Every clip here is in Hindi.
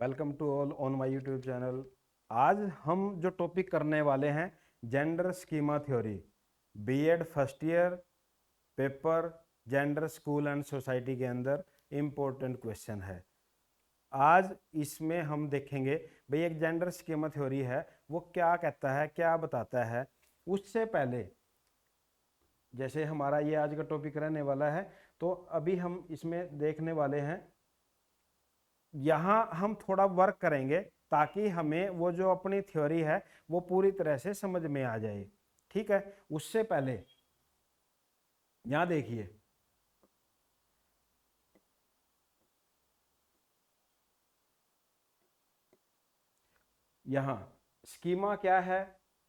Welcome to all on my YouTube channel. आज हम जो टॉपिक करने वाले हैं gender schema theory, BEd first year paper gender school and society के अंदर इम्पोर्टेंट क्वेश्चन है। आज इसमें हम देखेंगे भाई एक जेंडर स्कीमा थ्योरी है वो क्या कहता है, क्या बताता है। उससे पहले जैसे हमारा ये आज का टॉपिक रहने वाला है, तो अभी हम इसमें देखने वाले हैं, यहाँ हम थोड़ा वर्क करेंगे ताकि हमें वो जो अपनी थ्योरी है वो पूरी तरह से समझ में आ जाए। ठीक है, उससे पहले यहाँ देखिए, यहाँ स्कीमा क्या है,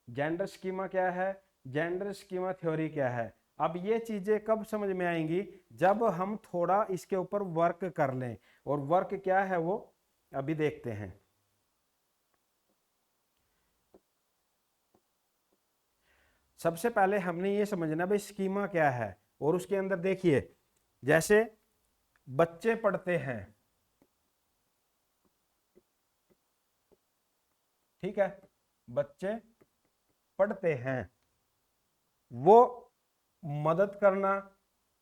जेंडर स्कीमा क्या है, जेंडर स्कीमा थ्योरी क्या है। अब ये चीजें कब समझ में आएंगी, जब हम थोड़ा इसके ऊपर वर्क कर लें। और वर्क क्या है वो अभी देखते हैं। सबसे पहले हमने ये समझना भाई स्कीमा क्या है, और उसके अंदर देखिए जैसे बच्चे पढ़ते हैं, ठीक है, बच्चे पढ़ते हैं, वो मदद करना,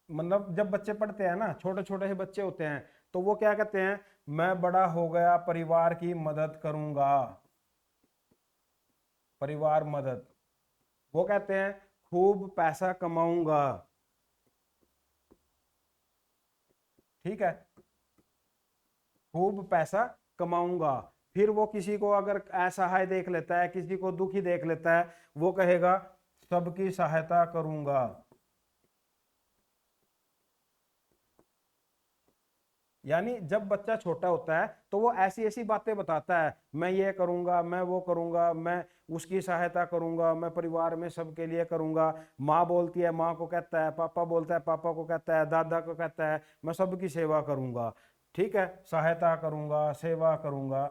मतलब जब बच्चे पढ़ते हैं ना, छोटे छोटे से बच्चे होते हैं, तो वो क्या कहते हैं, मैं बड़ा हो गया परिवार की मदद करूंगा। परिवार मदद, वो कहते हैं खूब पैसा कमाऊंगा। ठीक है, खूब पैसा कमाऊंगा। फिर वो किसी को अगर असहाय देख लेता है, किसी को दुखी देख लेता है, वो कहेगा सबकी सहायता करूंगा। यानी जब बच्चा छोटा होता है तो वो ऐसी ऐसी बातें बताता है, मैं ये करूंगा, मैं वो करूंगा, मैं उसकी सहायता करूंगा, मैं परिवार में सबके लिए करूंगा। माँ बोलती है, माँ को कहता है, पापा बोलता है, पापा को कहता है, दादा को कहता है मैं सबकी सेवा करूंगा। ठीक है, सहायता करूंगा, सेवा करूंगा।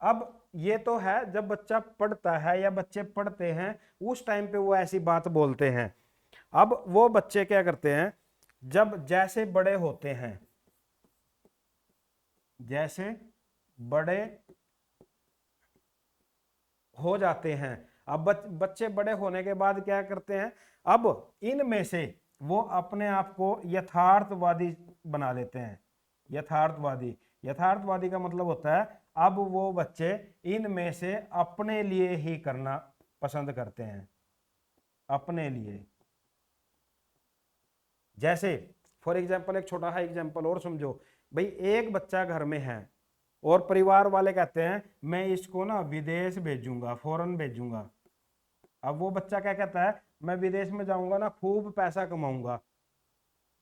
अब ये तो है जब बच्चा पढ़ता है या बच्चे पढ़ते हैं, उस टाइम पे वो ऐसी बात बोलते हैं। अब वो बच्चे क्या करते हैं, जब जैसे बड़े होते हैं, जैसे बड़े हो जाते हैं, अब बच्चे बड़े होने के बाद क्या करते हैं, अब इनमें से वो अपने आप को यथार्थवादी बना लेते हैं। यथार्थवादी, यथार्थवादी का मतलब होता है अब वो बच्चे इनमें से अपने लिए ही करना पसंद करते हैं, अपने लिए। जैसे फॉर एग्जाम्पल, एक छोटा सा एग्जाम्पल और समझो, भाई एक बच्चा घर में है और परिवार वाले कहते हैं मैं इसको ना विदेश भेजूंगा, फॉरेन भेजूंगा। अब वो बच्चा क्या कहता है, मैं विदेश में जाऊंगा ना, खूब पैसा कमाऊंगा,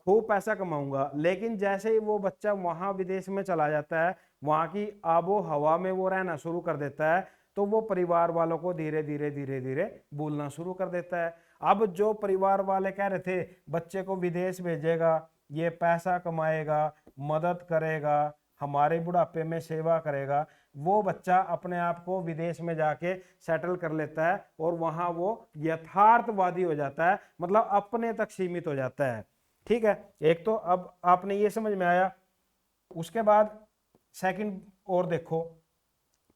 खूब पैसा कमाऊंगा। लेकिन जैसे ही वो बच्चा वहां विदेश में चला जाता है, वहां की आबो हवा में वो रहना शुरू कर देता है, तो वो परिवार वालों को धीरे धीरे धीरे धीरे भूलना शुरू कर देता है। अब जो परिवार वाले कह रहे थे बच्चे को विदेश भेजेगा, ये पैसा कमाएगा, मदद करेगा, हमारे बुढ़ापे में सेवा करेगा, वो बच्चा अपने आप को विदेश में जाके सेटल कर लेता है और वहां वो यथार्थवादी हो जाता है, मतलब अपने तक सीमित हो जाता है। ठीक है, एक तो अब आपने ये समझ में आया। उसके बाद सेकंड और देखो,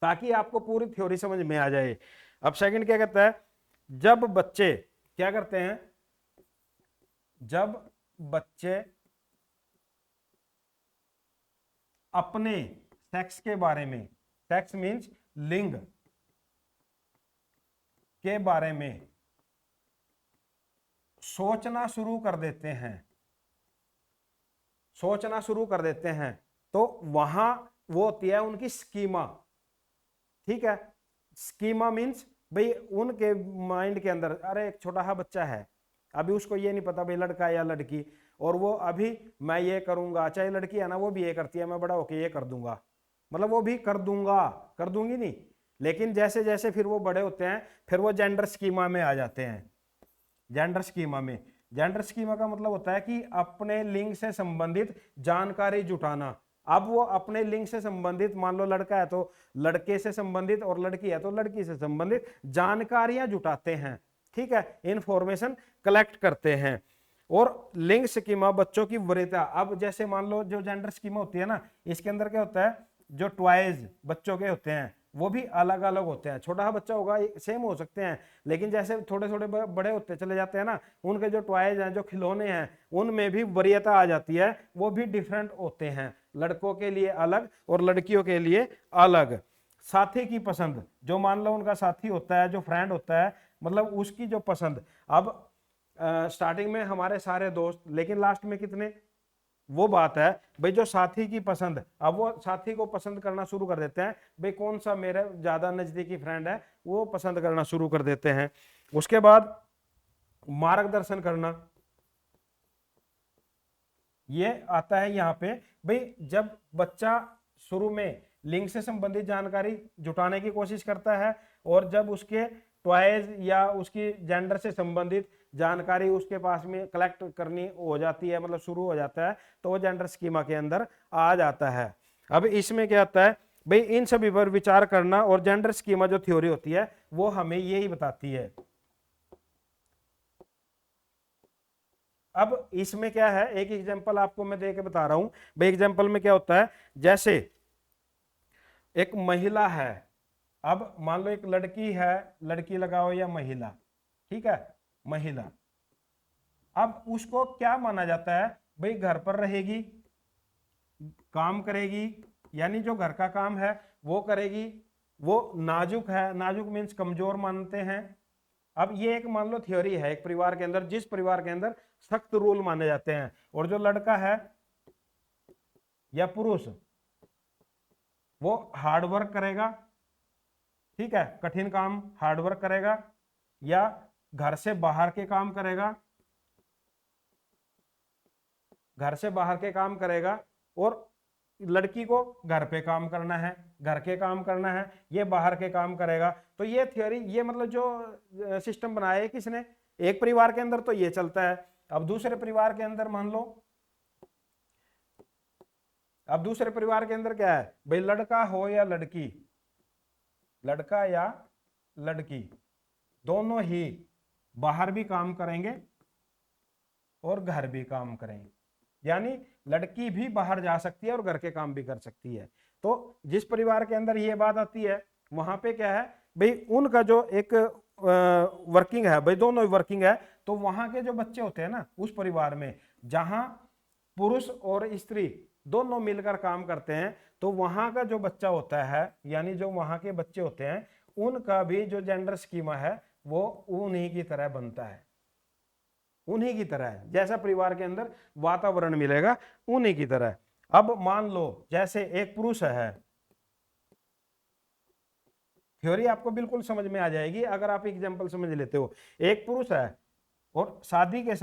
ताकि आपको पूरी थ्योरी समझ में आ जाए। अब सेकंड क्या कहता है, जब बच्चे क्या करते हैं, जब बच्चे अपने सेक्स के बारे में, सेक्स मीन्स लिंग के बारे में सोचना शुरू कर देते हैं, सोचना शुरू कर देते हैं, तो वहां वो होती है उनकी स्कीमा। ठीक है, स्कीमा मीन्स भाई उनके माइंड के अंदर, अरे एक छोटा सा बच्चा है, अभी उसको ये नहीं पता भाई लड़का या लड़की, और वो अभी मैं ये करूंगा, चाहे लड़की है ना वो भी ये करती है, मैं बड़ा होके ये कर दूंगा, मतलब वो भी कर दूंगा, कर दूंगी नहीं। लेकिन जैसे जैसे फिर वो बड़े होते हैं, फिर वो जेंडर स्कीमा में आ जाते हैं। जेंडर स्कीमा में, जेंडर स्कीमा का मतलब होता है कि अपने लिंग से संबंधित जानकारी जुटाना। अब वो अपने लिंग से संबंधित, मान लो लड़का है तो लड़के से संबंधित, और लड़की है तो लड़की से संबंधित जानकारियां जुटाते हैं। ठीक है, इंफॉर्मेशन कलेक्ट करते हैं। और लिंग स्कीमा बच्चों की वरीयता, अब जैसे मान लो जो जेंडर स्कीमा होती है ना, इसके अंदर क्या होता है, जो टॉयज बच्चों के होते हैं वो भी अलग अलग होते हैं। छोटा बच्चा होगा सेम हो सकते हैं, लेकिन जैसे थोड़े थोड़े बड़े होते चले जाते हैं ना, उनके जो टॉयज हैं, जो खिलौने हैं, उनमें भी वरीयता आ जाती है, वो भी डिफरेंट होते हैं, लड़कों के लिए अलग और लड़कियों के लिए अलग। साथी की पसंद, जो मान लो उनका साथी होता है, जो फ्रेंड होता है, मतलब उसकी जो पसंद। अब स्टार्टिंग में हमारे सारे दोस्त, लेकिन लास्ट में कितने, वो बात है भाई जो साथी की पसंद। अब वो साथी को पसंद करना शुरू कर देते हैं, भाई कौन सा मेरा ज्यादा नजदीकी फ्रेंड है, वो पसंद करना शुरू कर देते हैं। उसके बाद मार्गदर्शन करना, ये आता है यहाँ पे। भाई जब बच्चा शुरू में लिंग से संबंधित जानकारी जुटाने की कोशिश करता है, और जब उसके टॉयज या उसकी जेंडर से संबंधित जानकारी उसके पास में कलेक्ट करनी हो जाती है, मतलब शुरू हो जाता है, तो वो जेंडर स्कीमा के अंदर आ जाता है। अब इसमें क्या आता है भाई, इन सभी पर विचार करना, और जेंडर स्कीमा जो थ्योरी होती है वो हमें यही बताती है। अब इसमें क्या है, एक एग्जांपल आपको मैं दे के बता रहा हूं भाई। एग्जांपल में क्या होता है, जैसे एक महिला है, अब मान लो एक लड़की है, लड़की लगाओ या महिला, ठीक है, महिला। अब उसको क्या माना जाता है भाई, घर पर रहेगी, काम करेगी, यानी जो घर का काम है वो करेगी, वो नाजुक है, नाजुक मीन्स कमजोर मानते हैं। अब ये एक मान लो थ्योरी है एक परिवार के अंदर, जिस परिवार के अंदर सख्त रूल माने जाते हैं, और जो लड़का है या पुरुष वो हार्ड वर्क करेगा, ठीक है, कठिन काम हार्ड वर्क करेगा, या घर से बाहर के काम करेगा, घर से बाहर के काम करेगा, और लड़की को घर पे काम करना है, घर के काम करना है, ये बाहर के काम करेगा। तो ये थ्योरी, ये मतलब जो सिस्टम बनाया है किसने, एक परिवार के अंदर तो ये चलता है। अब दूसरे परिवार के अंदर मान लो, अब दूसरे परिवार के अंदर क्या है भाई, लड़का हो या लड़की, लड़का या लड़की दोनों ही बाहर भी काम करेंगे और घर भी काम करेंगे, यानी लड़की भी बाहर जा सकती है और घर के काम भी कर सकती है। तो जिस परिवार के अंदर ये बात आती है, वहां पे क्या है भाई, उनका जो एक वर्किंग है भाई, दोनों वर्किंग है, तो वहां के जो बच्चे होते हैं ना उस परिवार में, जहां पुरुष और स्त्री दोनों मिलकर काम करते हैं, तो वहां का जो बच्चा होता है, यानी जो वहां के बच्चे होते हैं, उनका भी जो जेंडर स्कीमा है वो उन्हीं की तरह बनता है, उन्हीं की तरह है, जैसा परिवार के अंदर वातावरण मिलेगा उन्हीं की तरह। अब मान लो जैसे एक पुरुष है, थ्योरी आपको बिल्कुल समझ में आ जाएगी अगर आप एग्जांपल समझ लेते हो। एक पुरुष है और शादी के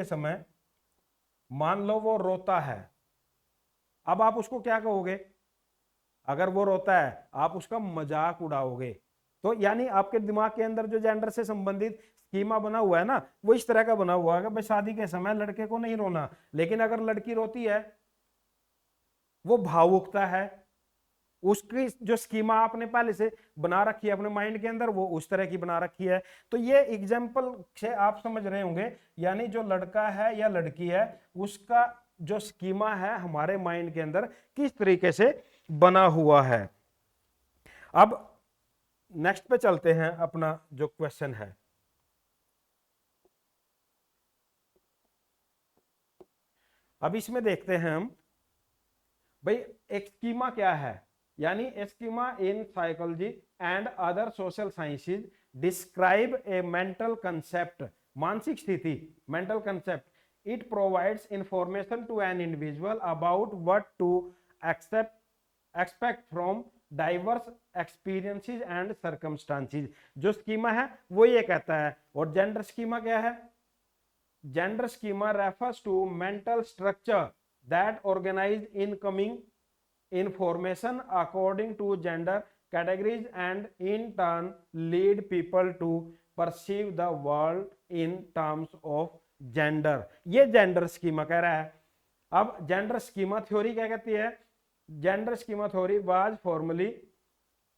समय मान लो वो रोता है। अब आप उसको क्या कहोगे, अगर वो रोता है आप उसका मजाक उड़ाओगे। तो यानी आपके दिमाग के अंदर जो जेंडर से संबंधित स्कीमा बना हुआ है ना, वो इस तरह का बना हुआ है कि भाई शादी के समय लड़के को नहीं रोना, लेकिन अगर लड़की रोती है, वो भावुकता है, उसकी जो स्कीमा आपने पहले से बना रखी है अपने माइंड के अंदर, वो उस तरह की बना रखी है। तो ये एग्जाम्पल से आप समझ रहे होंगे, यानी जो लड़का है या लड़की है उसका जो स्कीमा है हमारे माइंड के अंदर किस तरीके से बना हुआ है। अब नेक्स्ट पे चलते हैं, अपना जो क्वेश्चन है, अब इसमें देखते हैं हम भाई एक स्कीमा क्या है। यानी schema in psychology and other social sciences describe a mental concept, मानसिक स्थिति, mental concept. It provides information to an individual about what to expect from diverse experiences and circumstances. जो स्कीमा है वो ये कहता है। और जेंडर स्कीमा क्या है, gender schema refers to mental structure that organize incoming information according to gender categories and in turn lead people to perceive the world in terms of gender। ये जेंडर स्कीमा कह रहा है। अब जेंडर स्कीमा थ्योरी क्या कहती है, gender schema theory was formally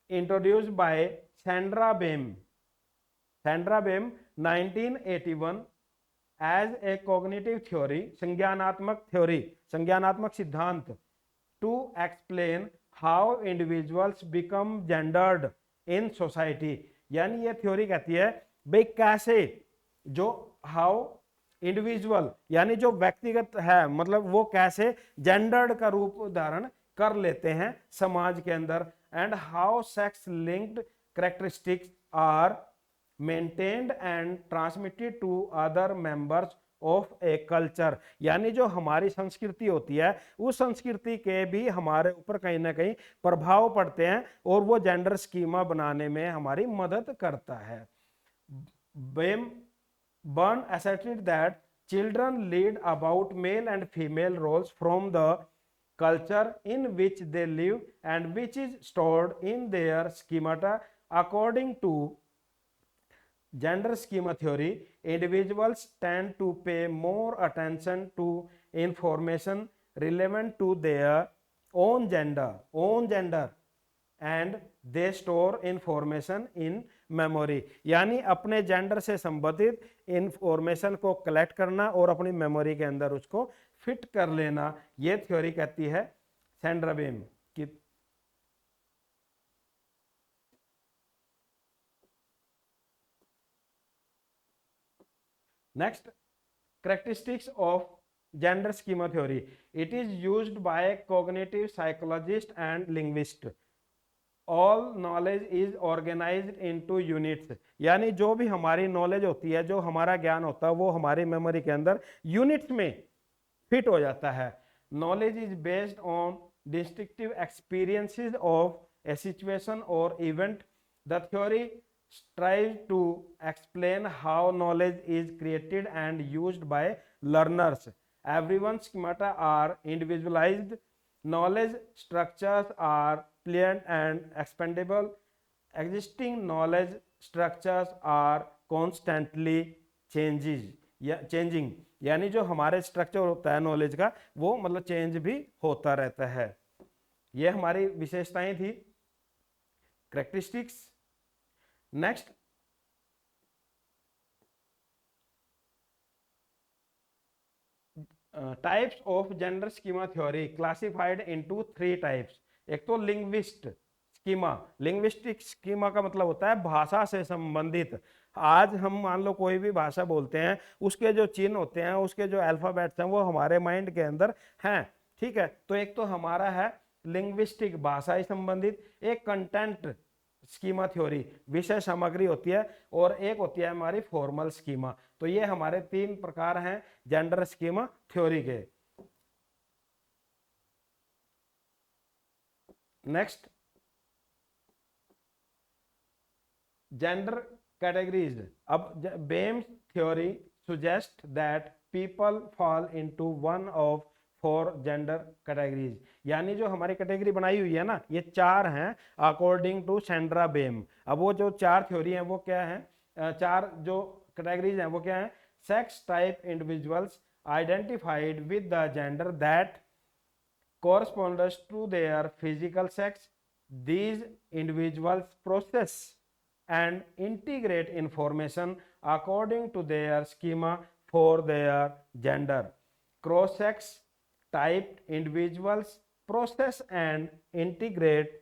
introduced by Sandra Bem 1981 as a cognitive theory, संज्ञानात्मक थ्योरी, संज्ञानात्मक सिद्धांत, to explain how individuals become gendered in society. यानी ये थ्योरी कहती है भाई कैसे जो हाउ इंडिविजुअल यानी जो व्यक्तिगत है मतलब वो कैसे जेंडर्ड का रूप धारण कर लेते हैं समाज के अंदर, and how sex linked characteristics are maintained and transmitted to other members of a culture. यानी जो हमारी संस्कृति होती है उस संस्कृति के भी हमारे ऊपर कहीं ना कहीं प्रभाव पड़ते हैं और वो जेंडर स्कीमा बनाने में हमारी मदद करता है। Byrne asserted that children lead about male and female roles from the culture in which they live and which is stored in their schemata. According to gender schema theory, individuals tend to pay more attention to information relevant to their own gender and they store information in memory. यानी अपने जेंडर से संबंधित इंफॉर्मेशन को कलेक्ट करना और अपनी मेमोरी के अंदर उसको फिट कर लेना, ये थ्योरी कहती है सैंड्रा बेम की। Next, characteristics of gender schema theory. It is used by cognitive psychologist and linguist. All knowledge is organised into units. यानी जो भी हमारी नॉलेज होती है, जो हमारा ज्ञान होता है, वो हमारी मेमोरी के अंदर यूनिट्स में फिट हो जाता है। Knowledge is based on distinctive experiences of a situation और event. The theory strives to explain how knowledge is created and used by learners. Everyone's schemata are individualized. Knowledge structures are pliant and expandable. Existing knowledge structures are constantly changing. यानी जो हमारे स्ट्रक्चर होता है नॉलेज का वो मतलब चेंज भी होता रहता है। ये हमारी विशेषताएं थी, characteristics. Next, types of gender schema theory classified into 3 types. एक तो लिंग्विस्ट स्कीमा। लिंग्विस्टिक स्कीमा का मतलब होता है भाषा से संबंधित। आज हम मान लो कोई भी भाषा बोलते हैं, उसके जो चिन्ह होते हैं, उसके जो अल्फाबेट्स हैं वो हमारे माइंड के अंदर हैं, ठीक है। तो एक तो हमारा है लिंग्विस्टिक भाषा से संबंधित, एक कंटेंट स्कीमा थ्योरी विषय सामग्री होती है, और एक होती है हमारी फॉर्मल स्कीमा। तो ये हमारे 3 प्रकार हैं जेंडर स्कीमा थ्योरी के। Next, gender categories. अब Bem's theory suggest that people fall into one of 4 gender categories. यानी जो हमारी कैटेगरी बनाई हुई है ना, ये 4 हैं अकॉर्डिंग टू सैंड्रा बेम। अब वो जो 4 थ्योरी हैं वो क्या है, 4 जो कैटेगरीज हैं वो क्या है। Sex type individuals identified with the gender that corresponds to their physical sex. These individuals process and integrate information according to their schema for their gender. Cross-sex typed individuals process and integrate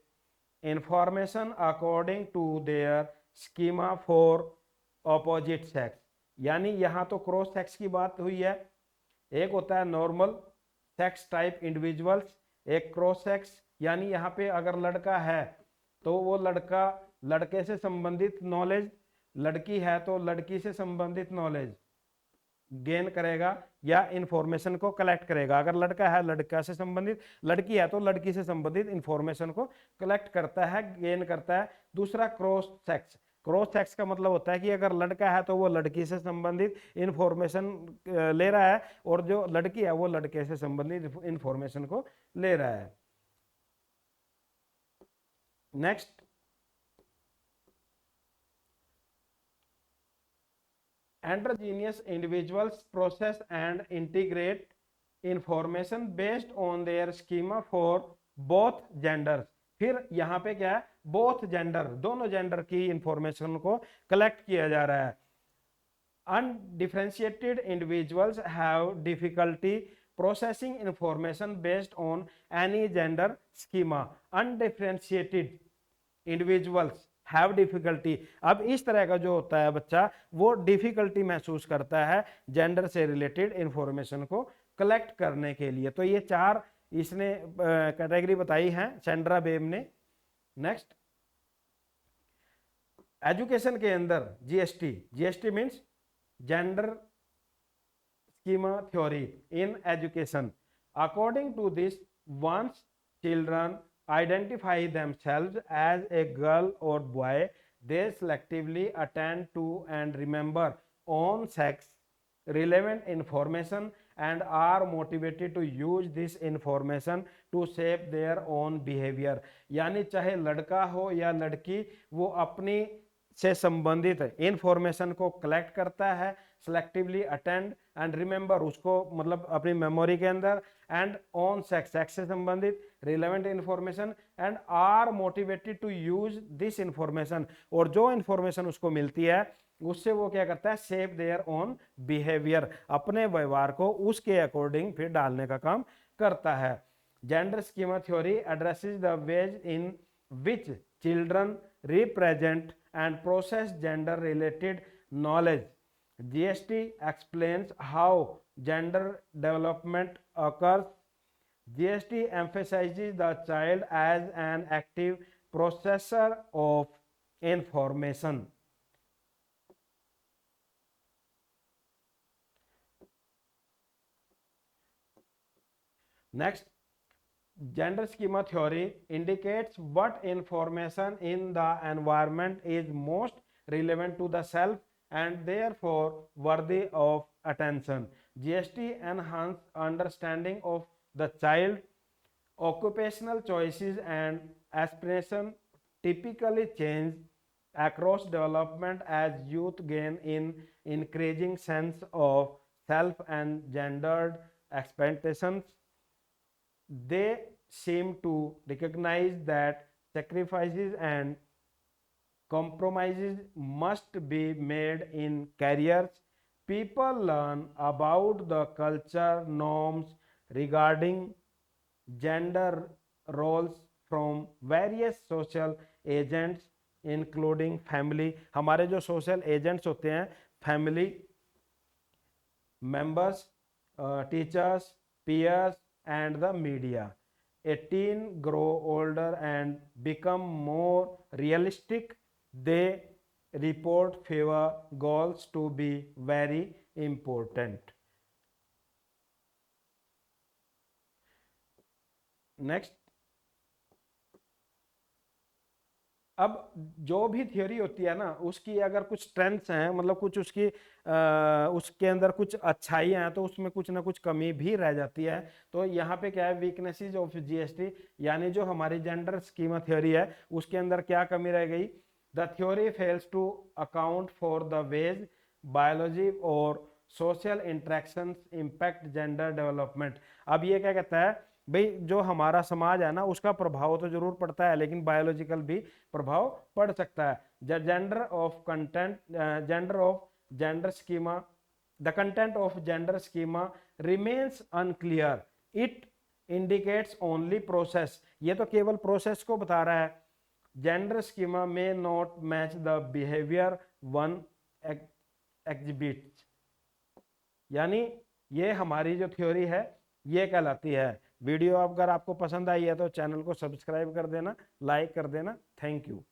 information according to their schema for opposite sex. यानी यहाँ तो क्रॉस सेक्स की बात हुई है। एक होता है नॉर्मल सेक्स टाइप इंडिविजुअल्स, एक क्रॉस सेक्स यानी यहाँ पे अगर लड़का है तो वो लड़का लड़के से संबंधित नॉलेज, लड़की है तो लड़की से संबंधित नॉलेज गेन करेगा या इंफॉर्मेशन को कलेक्ट करेगा। अगर लड़का है लड़का से संबंधित, लड़की है तो लड़की से संबंधित इंफॉर्मेशन को कलेक्ट करता है, गेन करता है। दूसरा क्रॉस सेक्स। क्रॉस सेक्स का मतलब होता है कि अगर लड़का है तो वो लड़की से संबंधित इंफॉर्मेशन ले रहा है, और जो लड़की है वो लड़के से संबंधित इंफॉर्मेशन को ले रहा है। Next, androgynous individuals process and integrate information based on their schema for both genders। फिर यहाँ पे क्या है, बोथ जेंडर, दोनों जेंडर की इंफॉर्मेशन को कलेक्ट किया जा रहा है। Undifferentiated individuals have difficulty processing information based on any gender schema. Undifferentiated individuals have difficulty. अब इस तरह का जो होता है बच्चा, वो डिफिकल्टी महसूस करता है जेंडर से रिलेटेड इंफॉर्मेशन को कलेक्ट करने के लिए। तो ये 4 इसने कैटेगरी बताई है सैंड्रा बेब ने। नेक्स्ट, एजुकेशन के अंदर GST, GST means gender schema theory in education. According to this, once children identify themselves as a girl or boy, they selectively attend to and remember on sex relevant information and are motivated to use this information to shape their own behavior। यानी चाहे लड़का हो या लड़की, वो अपनी से संबंधित इंफॉर्मेशन को कलेक्ट करता है, सेलेक्टिवली अटेंड एंड रिमेंबर, उसको मतलब अपनी मेमोरी के अंदर, एंड ऑन सेक्स, सेक्स से संबंधित relevant information, and are motivated to use this information, और जो इंफॉर्मेशन उसको मिलती है उससे वो क्या करता है, शेप देयर ओन बिहेवियर, अपने व्यवहार को उसके अकॉर्डिंग फिर डालने का काम करता है। Gender schema theory addresses the ways in which children represent and process gender related knowledge। GST explains how gender development occurs। GST emphasizes the child as an active processor of information। Next, gender schema theory indicates what information in the environment is most relevant to the self and therefore worthy of attention। GST enhance understanding of the child। Occupational choices and aspiration typically change across development as youth gain in increasing sense of self and gendered expectations। They seem to recognize that sacrifices and compromises must be made in careers। People learn about the culture norms regarding gender roles from various social agents including family। हमारे जो सोशल एजेंट्स होते हैं, family members, teachers, peers and the media। A teen grow older and become more realistic। They report fewer goals to be very important। Next, अब जो भी थ्योरी होती है ना, उसकी अगर कुछ स्ट्रेंथ्स हैं, मतलब कुछ उसकी उसके अंदर कुछ अच्छाइयाँ हैं, तो उसमें कुछ ना कुछ कमी भी रह जाती है। तो यहाँ पे क्या है, वीकनेसेस ऑफ जीएसटी, यानी जो हमारी जेंडर स्कीमा थ्योरी है उसके अंदर क्या कमी रह गई। The theory fails to account for the ways biology और social interactions impact gender development. अब ये क्या कहता है भाई, जो हमारा समाज है ना उसका प्रभाव तो जरूर पड़ता है, लेकिन बायोलॉजिकल भी प्रभाव पड़ सकता है। Gender of content, gender of gender schema, the content of gender schema remains unclear. It indicates only process. ये तो केवल प्रोसेस को बता रहा है। जेंडर स्कीमा में not match the behaviour one exhibits. यानी ये हमारी जो थ्योरी है ये कहलाती है। वीडियो अगर आपको पसंद आई है तो चैनल को सब्सक्राइब कर देना, लाइक कर देना। Thank you.